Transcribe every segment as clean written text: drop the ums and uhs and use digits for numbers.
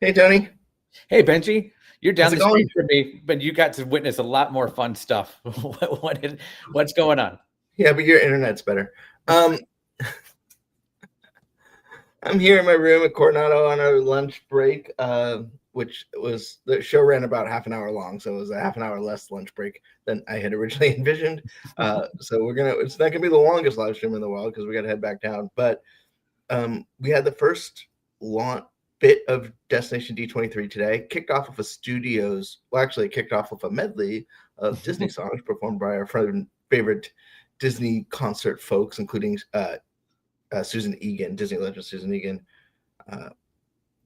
Hey, Tony. Hey, Benji, you're How's down it the going? street from me, but you got to witness a lot more fun stuff. What's going on? Yeah, but your internet's better. Um, I'm here in my room at Coronado on our lunch break, which was the show ran about half an hour long, so it was a half an hour less lunch break than I had originally envisioned. So it's not gonna be the longest live stream in the world because we got to head back down. But we had the first launch bit of Destination D23 today. Kicked off with it kicked off with a medley of Disney songs performed by our favorite Disney concert folks, including Susan Egan, Disney legend Susan Egan,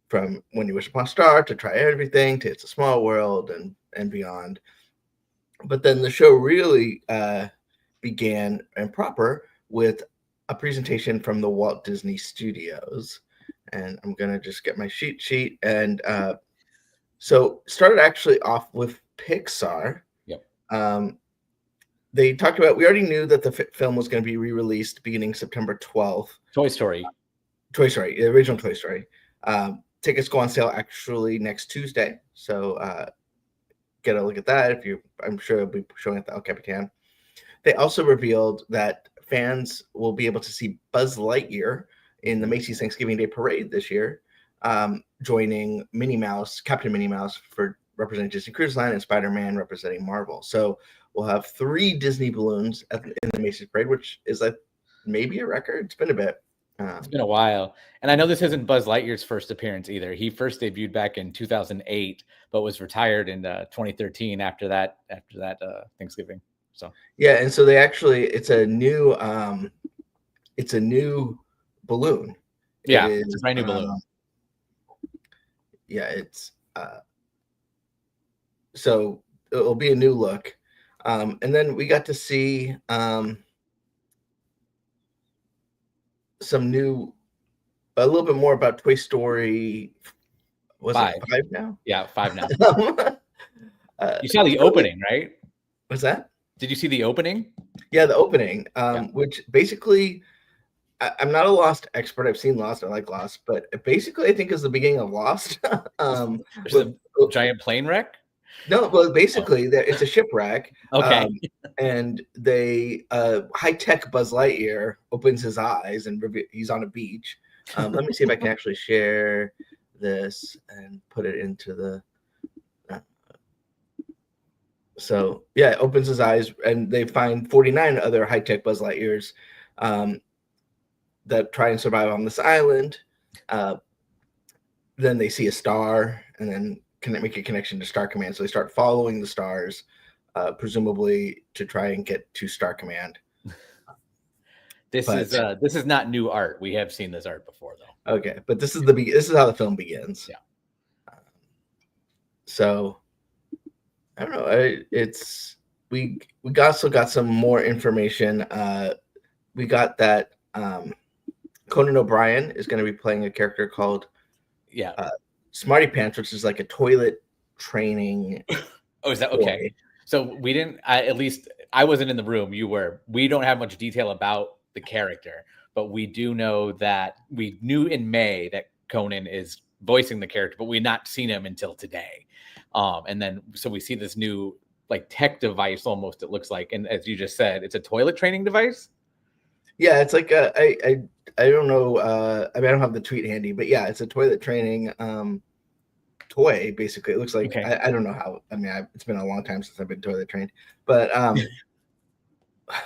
from When You Wish Upon a Star to Try Everything to It's a Small World and beyond. But then the show really began and proper with a presentation from the Walt Disney Studios. And I'm going to just get my cheat sheet. And so started actually off with Pixar. Yep. They talked about, we already knew that the film was going to be re-released beginning September 12th. Toy Story, the original Toy Story. Tickets go on sale actually next Tuesday. So get a look at that. I'm sure it'll be showing at the El Capitan. They also revealed that fans will be able to see Buzz Lightyear in the Macy's Thanksgiving Day Parade this year, joining Captain Minnie Mouse for representing Disney Cruise Line and Spider-Man representing Marvel. So we'll have 3 Disney balloons in the Macy's Parade, which is maybe a record. It's been a bit. It's been a while. And I know this isn't Buzz Lightyear's first appearance either. He first debuted back in 2008, but was retired in 2013 after that Thanksgiving. So yeah, and so they actually it's a new balloon. Yeah, it's a brand new balloon. Yeah, it's so it'll be a new look. And then we got to see a little bit more about Toy Story. Was 5. it 5 now? Yeah, 5 now. You saw the opening, right? What's that? Did you see the opening? Yeah, the opening, which basically, I'm not a Lost expert. I've seen Lost. I like Lost, but basically, I think is the beginning of Lost. There's a giant plane wreck. No, but basically, it's a shipwreck. Okay. And they high-tech Buzz Lightyear opens his eyes and he's on a beach. Let me see if I can actually share this and put it into the. So yeah, it opens his eyes and they find 49 other high-tech Buzz Lightyears that try and survive on this island. Then they see a star and then can make a connection to Star Command. So they start following the stars, presumably to try and get to Star Command. This is not new art. We have seen this art before, though. Okay, but this is how the film begins. Yeah. So I don't know. We also got some more information. We got that Conan O'Brien is going to be playing a character called Smarty Pants, which is like a toilet training. Oh, is that okay? So we didn't. At least I wasn't in the room. You were. We don't have much detail about the character, but we do know that we knew in May that Conan is voicing the character, but we've not seen him until today. And then so we see this new tech device almost. It looks like, and as you just said, it's a toilet training device. Yeah, it's like I don't know. I don't have the tweet handy, but yeah, it's a toilet training toy. Basically, it looks like I don't know how. It's been a long time since I've been toilet trained, but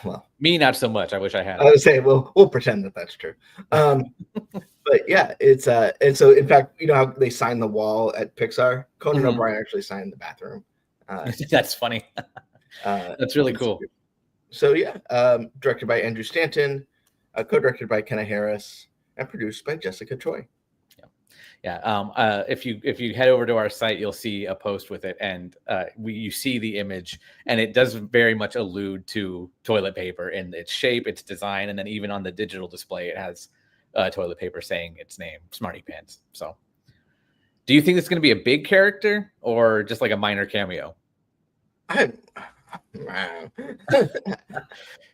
well, me not so much. I wish I had. I would say we'll pretend that that's true. But yeah, it's and so in fact, you know how they sign the wall at Pixar? Conan O'Brien actually signed the bathroom. That's funny. That's really cool. So yeah, directed by Andrew Stanton, co-directed by Kenna Harris, and produced by Jessica Choi. Yeah. If you head over to our site, you'll see a post with it, and you see the image, and it does very much allude to toilet paper in its shape, its design, and then even on the digital display, it has toilet paper saying its name, Smarty Pants. So, do you think it's going to be a big character or just like a minor cameo?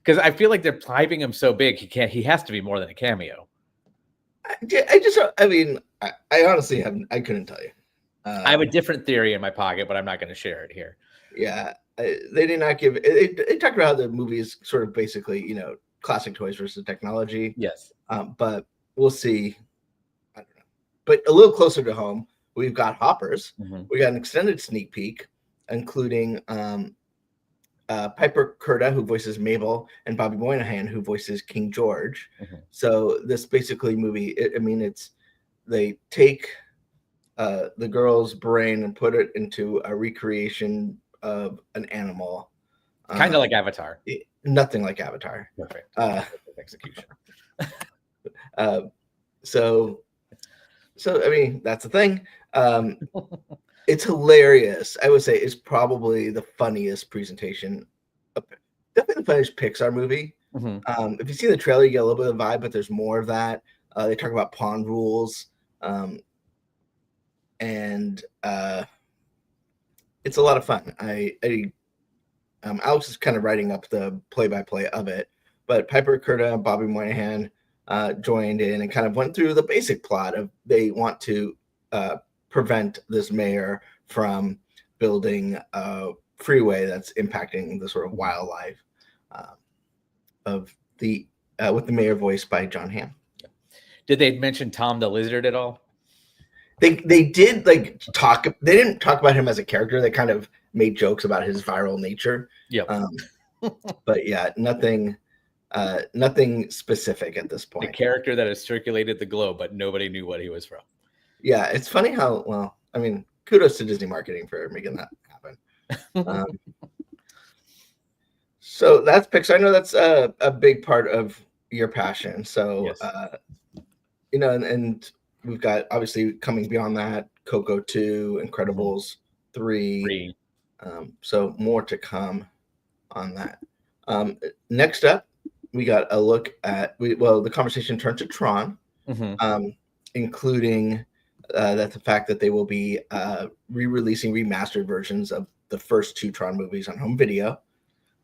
Because I feel like they're hyping him so big, he has to be more than a cameo. I honestly I couldn't tell you. I have a different theory in my pocket, but I'm not going to share it here. Yeah, they did not give. They talked about how the movie is sort of basically, classic toys versus technology. Yes. But we'll see. I don't know. But a little closer to home, we've got Hoppers. Mm-hmm. We got an extended sneak peek, including Piper Curda, who voices Mabel, and Bobby Moynihan, who voices King George. Mm-hmm. So this basically movie, they take the girl's brain and put it into a recreation of an animal. Kind of like Avatar. Nothing like Avatar. Perfect. Execution. So I mean, that's the thing. It's hilarious. I would say it's probably the funniest presentation. Definitely the funniest Pixar movie. Mm-hmm. If you see the trailer, you get a little bit of vibe, but there's more of that. They talk about pawn rules. And it's a lot of fun. Alex is kind of writing up the play-by-play of it, but Piper Curda and Bobby Moynihan joined in and kind of went through the basic plot of they want to prevent this mayor from building a freeway that's impacting the sort of wildlife of the with the mayor voiced by John Hamm. Did they mention Tom the Lizard at all? They did talk. They didn't talk about him as a character. They kind of made jokes about his viral nature. Yeah. But yeah, nothing specific at this point. The character that has circulated the globe, but nobody knew what he was from. Yeah, it's funny how kudos to Disney marketing for making that happen. So that's Pixar. I know that's a big part of your passion. So yes. And we've got obviously coming beyond that, Coco 2, Incredibles 3. So more to come on that. Next up, we got a look at the conversation turned to Tron, including the fact that they will be re-releasing remastered versions of the first 2 Tron movies on home video.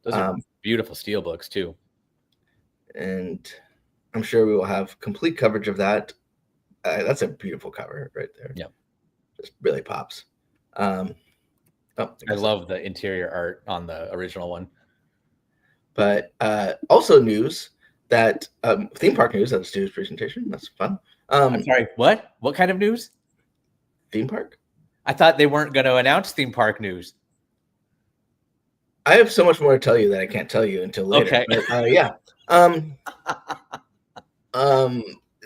Those are beautiful steelbooks too. And I'm sure we will have complete coverage of that. That's a beautiful cover right there. Yeah. Just really pops. I love the interior art on the original one. But also news that theme park news at the studio's presentation. That's fun. I'm sorry, what? What kind of news? Theme park? I thought they weren't going to announce theme park news. I have so much more to tell you that I can't tell you until later. Okay. But, yeah.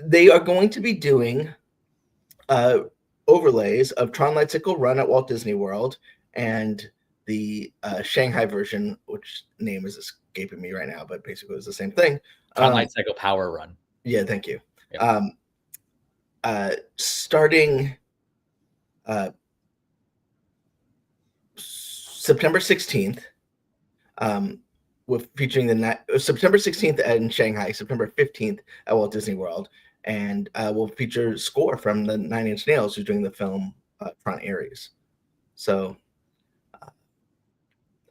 They are going to be doing overlays of Tron Lightcycle Run at Walt Disney World and the Shanghai version, which name is escaping me right now, but basically it's the same thing. Tron Lightcycle Power Run. Yeah, thank you. Yep. Starting September 16th, with featuring September 16th in Shanghai, September 15th at Walt Disney World, and will feature score from the 9 Inch Nails, who's doing the film Tron Ares. So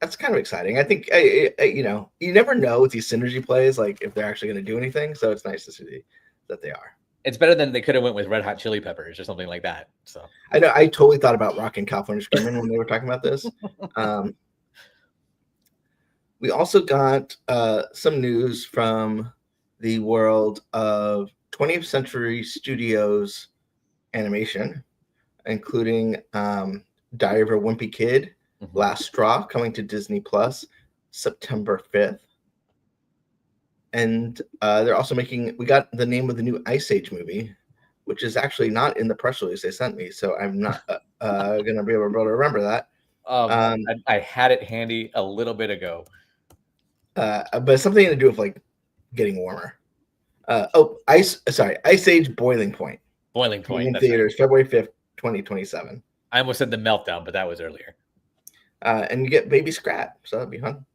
that's kind of exciting. I think you never know with these synergy plays, like if they're actually going to do anything. So it's nice to see that they are. It's better than they could have went with Red Hot Chili Peppers or something like that. So I know I totally thought about Rockin' California Screamin' when they were talking about this. We also got some news from the world of 20th Century Studios animation, including Diary of a Wimpy Kid, Last Straw, coming to Disney Plus September 5th. And they're also we got the name of the new Ice Age movie, which is actually not in the press release they sent me. So I'm not going to be able to remember that. I had it handy a little bit ago. But something to do with like getting warmer. Ice Age Boiling Point. Boiling Point. In theaters, right. February 5th, 2027. I almost said The Meltdown, but that was earlier. And you get Baby Scrat, so that'd be fun.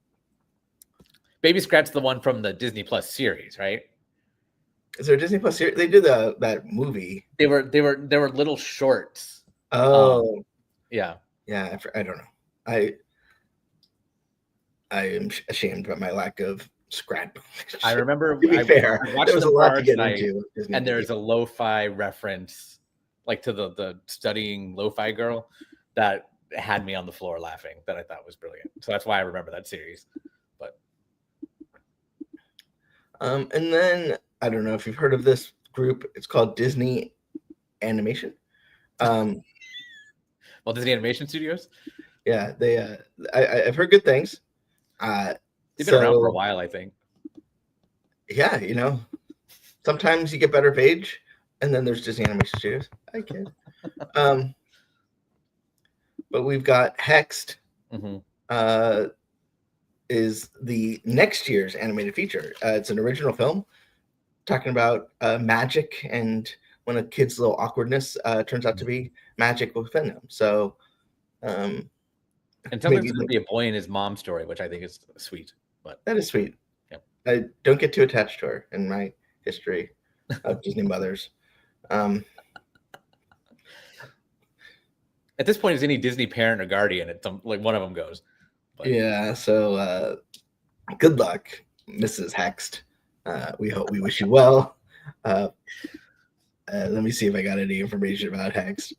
Baby Scrat's the one from the Disney Plus series, right? Is there a Disney Plus series? They did that movie. They were little shorts. Oh, yeah. Yeah, I don't know. I am ashamed about my lack of Scrat. I remember. To be fair, I watched there was a lot to get into. and there's a lo-fi reference like to the studying lo-fi girl, that had me on the floor laughing, that I thought was brilliant. So that's why I remember that series. But and then I don't know if you've heard of this group. It's called Disney Animation. Well, Disney Animation Studios. Yeah, I've heard good things. They've been around for a while, I think. Yeah, sometimes you get better of age, and then there's Disney Animation Studios. I kid. But we've got Hexed. Mm-hmm. Is the next year's animated feature. It's an original film talking about magic and when a kid's little awkwardness turns out to be magic within them. So, and sometimes it's going to be a boy and his mom story, which I think is sweet. But that is sweet. Yep. I don't get too attached to her in my history of Disney mothers. At this point, is any Disney parent or guardian? It's like one of them goes. But. Yeah. So good luck, Mrs. Hexed. We wish you well. Let me see if I got any information about Hexed.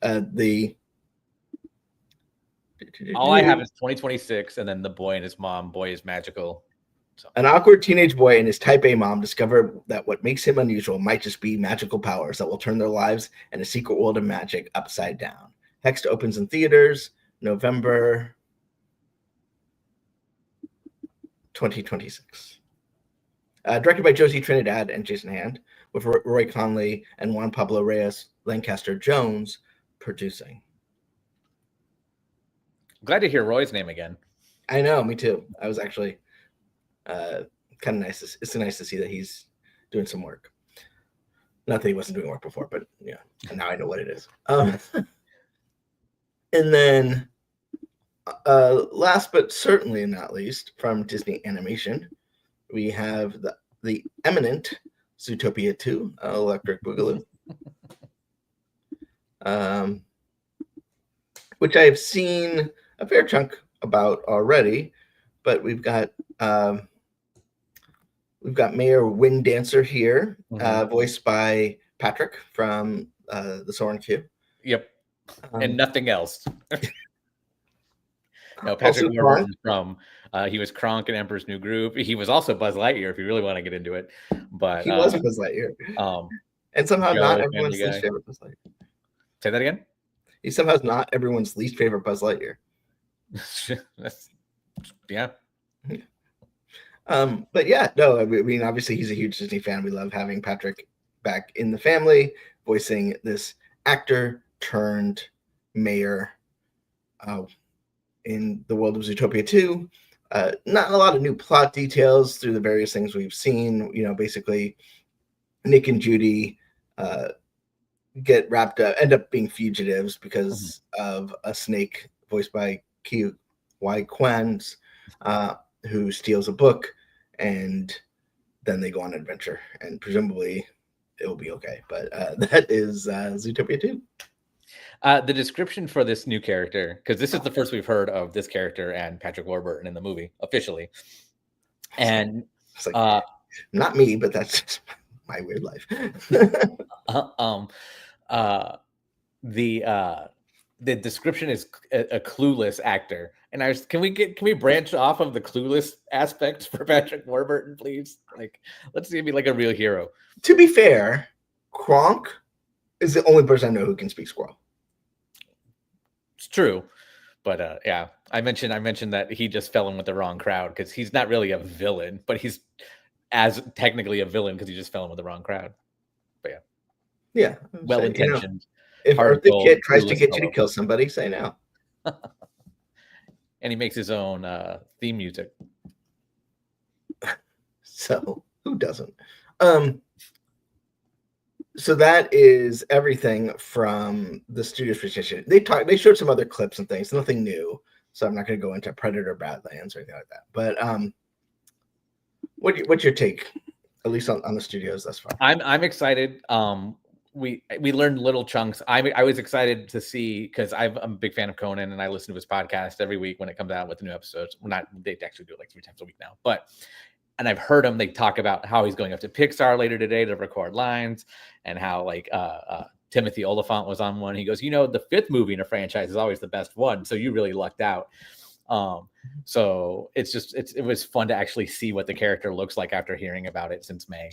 All I have is 2026, and then the boy and his mom. Boy is magical. So. An awkward teenage boy and his type A mom discover that what makes him unusual might just be magical powers that will turn their lives and a secret world of magic upside down. Hexed opens in theaters November 2026. Directed by Josie Trinidad and Jason Hand, with Roy Conley and Juan Pablo Reyes Lancaster Jones producing. Glad to hear Roy's name again. I know, me too. I was actually kind of nice. It's nice to see that he's doing some work. Not that he wasn't doing work before, but yeah, and now I know what it is. And then last but certainly not least, from Disney Animation, we have the eminent Zootopia 2, Electric Boogaloo, which I've seen a fair chunk about already, but we've got Mayor Wind Dancer here, voiced by Patrick from the Soarin' Q. Yep, and nothing else. No, Patrick Warburton from he was Kronk in Emperor's New Groove. He was also Buzz Lightyear, if you really want to get into it. But he was Buzz Lightyear. And somehow not everyone's least favorite Buzz Lightyear. Say that again? He somehow is not everyone's least favorite Buzz Lightyear. Yeah. But yeah, no, I mean, obviously he's a huge Disney fan. We love having Patrick back in the family, voicing this actor turned mayor in the world of Zootopia 2. Not a lot of new plot details through the various things we've seen. Basically, Nick and Judy get wrapped up, end up being fugitives because of a snake voiced by Ki-Wai Kwan, who steals a book, and then they go on an adventure, and presumably it will be okay. But that is Zootopia 2. The description for this new character, because this is the first we've heard of this character and Patrick Warburton in the movie officially, and it's like, not me, but that's just my weird life. The description is a clueless actor, and can we branch off of the clueless aspect for Patrick Warburton, please? Like, let's see him be like a real hero. To be fair, Kronk is the only person I know who can speak squirrel. It's true, but yeah, I mentioned that he just fell in with the wrong crowd because he's not really a villain, but he's as technically a villain because he just fell in with the wrong crowd. But yeah, well intentioned. If Eartha Kitt tries to get you to kill somebody, say no. And he makes his own theme music. So who doesn't? So that is everything from the studio's presentation. They showed some other clips and things, nothing new. So I'm not going to go into Predator Badlands or anything like that. But what's your take, at least on the studios thus far? I'm excited. We learned little chunks. I was excited to see, because I'm a big fan of Conan and I listen to his podcast every week when it comes out with the new episodes. They actually do it like 3 times a week now, and I've heard him. They talk about how he's going up to Pixar later today to record lines, and how Timothy Oliphant was on one. He goes, the fifth movie in a franchise is always the best one, so you really lucked out. So it was fun to actually see what the character looks like after hearing about it since May.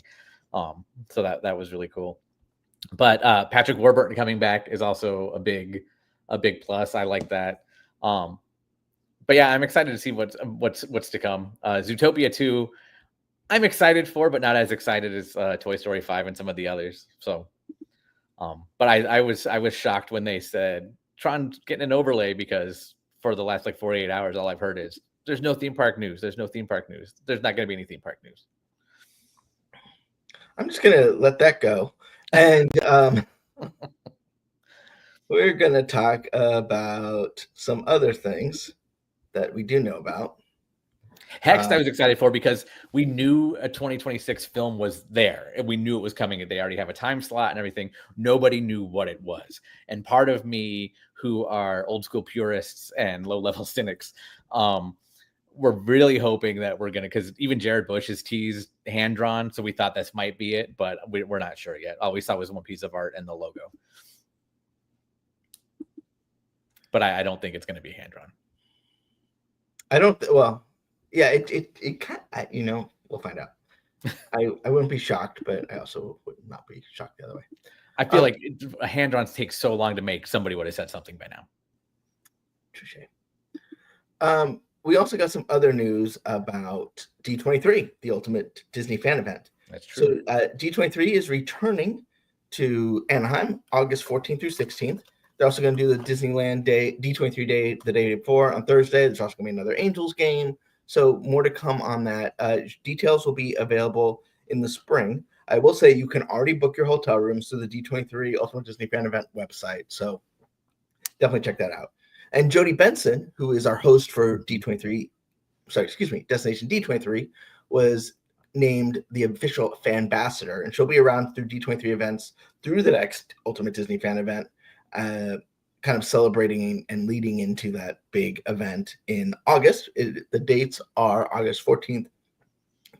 So that was really cool. But Patrick Warburton coming back is also a big plus. I like that. But yeah, I'm excited to see what's to come. Zootopia 2, I'm excited for, but not as excited as Toy Story 5 and some of the others. So, but I was shocked when they said Tron's getting an overlay, because for the last 48 hours, all I've heard is there's no theme park news. There's no theme park news. There's not going to be any theme park news. I'm just going to let that go. And we're going to talk about some other things that we do know about. Hext, I was excited for, because we knew a 2026 film was there, and we knew it was coming. They already have a time slot and everything. Nobody knew what it was. And part of me, who are old school purists and low level cynics, we're really hoping that we're going to, because even Jared Bush is teased hand drawn. So we thought this might be it, but we're not sure yet. All we saw was one piece of art and the logo. But I don't think it's going to be hand drawn. Yeah, it kind of, we'll find out. I wouldn't be shocked, but I also would not be shocked the other way. I feel like a hand drawn takes so long to make. Somebody would have said something by now. Touche. We also got some other news about D23, the ultimate Disney fan event. That's true. So D23 is returning to Anaheim August 14th through 16th. They're also going to do the Disneyland Day, D23 Day, the day before on Thursday. There's also going to be another Angels game. So more to come on that. Details will be available in the spring. I will say you can already book your hotel rooms through the D23 Ultimate Disney Fan Event website. So definitely check that out. And Jodie Benson, who is our host for Destination D23, was named the official fan ambassador. And she'll be around through D23 events through the next Ultimate Disney Fan Event, kind of celebrating and leading into that big event in August. The dates are August 14th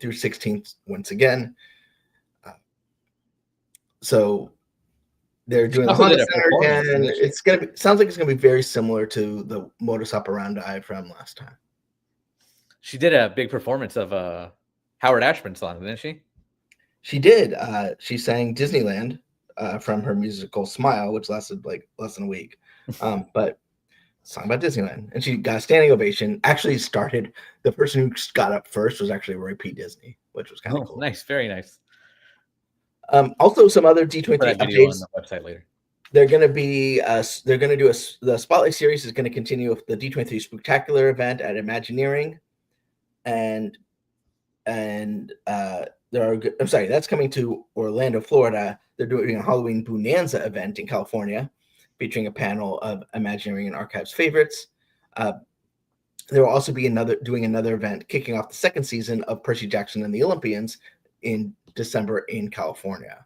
through 16th once again. So they're doing the Honda Center again. Sounds like it's gonna be very similar to the modus operandi from last time. She did a big performance of Howard Ashman song, didn't she? She did. She sang Disneyland from her musical Smile, which lasted less than a week. But song about Disneyland, and she got a standing ovation. Actually, the person who got up first was actually Roy P. Disney, which was kind of cool. Nice, very nice. Also, some other D23 updates on the website later. They're going to be the Spotlight series is going to continue with the D23 Spooktacular event at Imagineering, and that's coming to Orlando, Florida. They're doing a Halloween Bonanza event in California, featuring a panel of Imagineering and Archives favorites. There will also be doing another event kicking off the second season of Percy Jackson and the Olympians in December in California.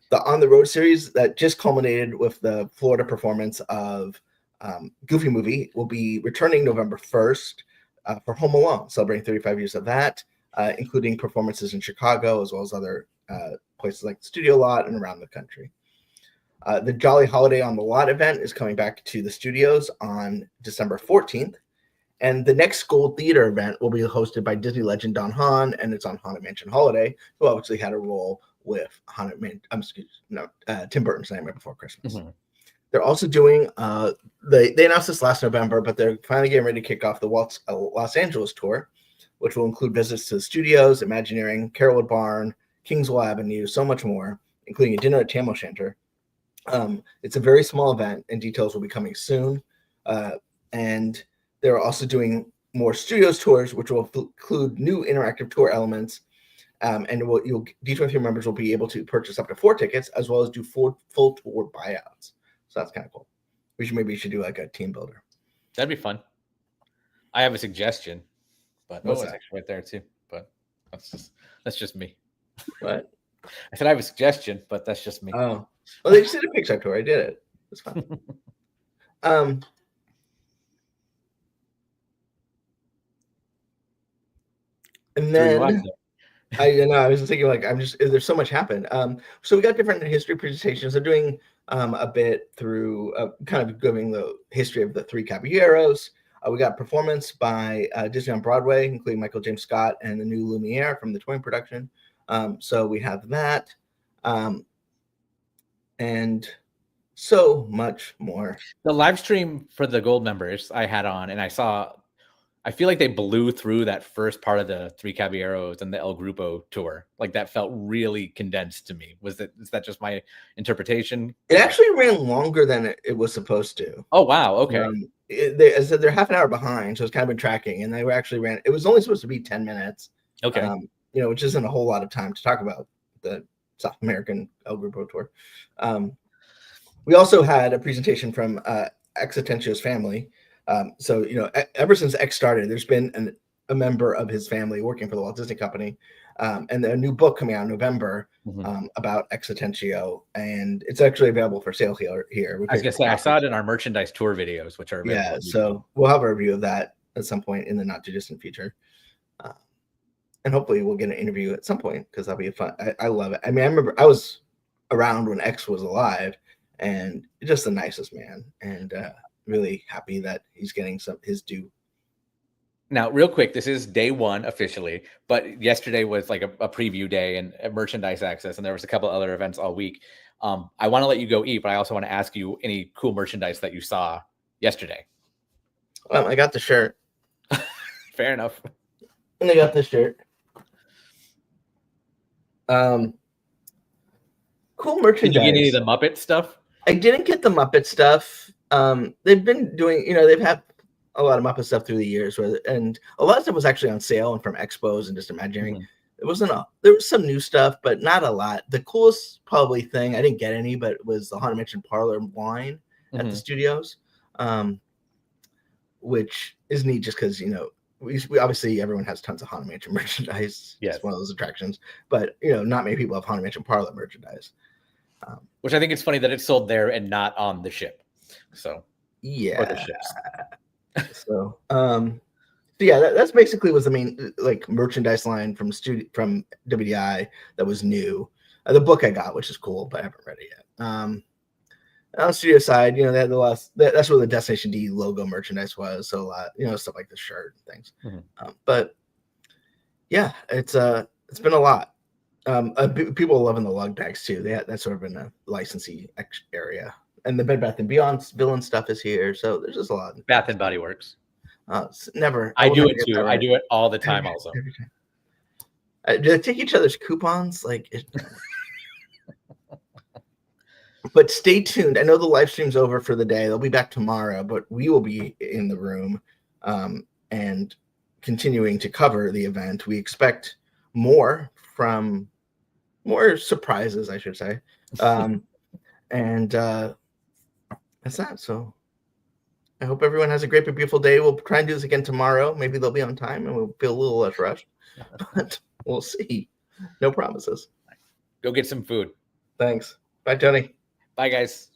The On the Road series that just culminated with the Florida performance of Goofy Movie will be returning November 1st for Home Alone, celebrating 35 years of that, including performances in Chicago as well as other places like the Studio Lot and around the country. The Jolly Holiday on the Lot event is coming back to the studios on December 14th. And the next Gold Theater event will be hosted by Disney legend Don Hahn, and it's on Haunted Mansion Holiday, who obviously had a role with Tim Burton's Nightmare Before Christmas. Mm-hmm. They're also doing, they announced this last November, but they're finally getting ready to kick off the Los Angeles tour, which will include visits to the studios, Imagineering, Carolwood Barn, Kingswell Avenue, so much more, including a dinner at Tam O'Shanter. It's a very small event, and details will be coming soon. And they're also doing more studios tours, which will include new interactive tour elements. And D23 members will be able to purchase up to 4 tickets, as well as do full tour buyouts. So that's kind of cool. Maybe you should do like a team builder. That'd be fun. I have a suggestion, but it's actually right there too. But that's just me. What? I said I have a suggestion, but that's just me. Oh, well, they just did a Pixar tour. I did it. It's fun. And then I was thinking like there's so much happened. So we got different history presentations. They're doing a bit through kind of giving the history of the three Caballeros. We got performance by Disney on Broadway, including Michael James Scott and the new Lumiere from the touring production. So we have that, and so much more. The live stream for the gold members I had on, and I feel like they blew through that first part of the Three Caballeros and the El Grupo tour. Like that felt really condensed to me. Is that just my interpretation? It actually ran longer than it was supposed to. Oh, wow. Okay. I said they're half an hour behind, so it's kind of been tracking, and they were actually ran. It was only supposed to be 10 minutes. Okay. Which isn't a whole lot of time to talk about the South American El Grupo tour. We also had a presentation from Exitentio's family. So, ever since X started, there's been a member of his family working for the Walt Disney Company, and a new book coming out in November about Exitentio, and it's actually available for sale here. I was gonna say, I saw it in our merchandise tour videos, which are available. Yeah, so we'll have a review of that at some point in the not too distant future. And hopefully we'll get an interview at some point, because that'll be fun. I love it. I mean, I remember I was around when X was alive, and just the nicest man, and really happy that he's getting his due. Now, real quick, this is day one officially, but yesterday was like a preview day and a merchandise access, and there was a couple other events all week. I want to let you go eat, but I also want to ask you any cool merchandise that you saw yesterday. Well, I got the shirt. Fair enough. And I got this shirt. Cool merchandise. Did you get any of the Muppet stuff? I didn't get the Muppet stuff. They've been doing, they've had a lot of Muppet stuff through the years, and a lot of stuff was actually on sale and from expos and just Imagineering. It wasn't there was some new stuff, but not a lot. The coolest probably thing, I didn't get any, but it was the Haunted Mansion Parlor wine at the studios, which is neat just because, we obviously everyone has tons of Haunted Mansion merchandise. Yes. It's one of those attractions, but not many people have Haunted Mansion Parlor merchandise. Which I think it's funny that it's sold there and not on the ship. So yeah, or the ships. So yeah, that's basically was the main merchandise line from WDI that was new. The book I got, which is cool, but I haven't read it yet. On the studio side, they had that's where the Destination D logo merchandise was. So a lot, stuff like the shirt and things. But yeah, it's been a lot. People are loving the lug bags too. That's sort of in a licensee area, and the Bed Bath & Beyond villain stuff is here. So there's just a lot. Bath and Body Works. Never. I do it too. I do it all the time. Also, do they take each other's coupons? But stay tuned. I know the live stream's over for the day. They'll be back tomorrow, but we will be in the room and continuing to cover the event. We expect more surprises, I should say. And that's that. So I hope everyone has a great but beautiful day. We'll try and do this again tomorrow. Maybe they'll be on time and we'll feel a little less rushed, but we'll see. No promises. Go get some food. Thanks. Bye, Tony. Bye, guys.